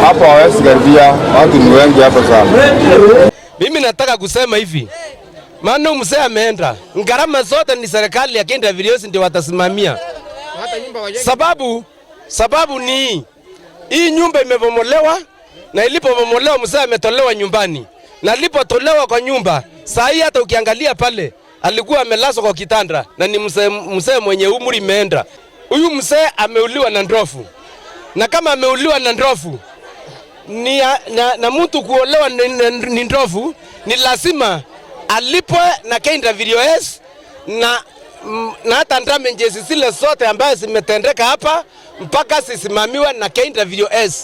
Hapa hawezi karibia, watu ni wengi hapa sana. Mimi nataka kusema hivi, maana mzee ameenda, gharama zote ni serikali ya Kenya Villiers ndio watasimamia. Sababu ni hii nyumba imebomolewa, na ilipobomolewa mzee ametolewa nyumbani, na alipotolewa kwa nyumba, saa hii hata ukiangalia pale alikuwa amelazwa kwa kitanda, na ni mzee mwenye umri imeenda. Huyu mzee ameuliwa na ndovu, na kama ameuliwa na ndovu na mtu kuolewa ni ndovu, ni lazima alipwe na Kenya Villiers na hata damages zile zote ambazo zimetendeka hapa mpaka sisimamiwe na Kenya Villiers.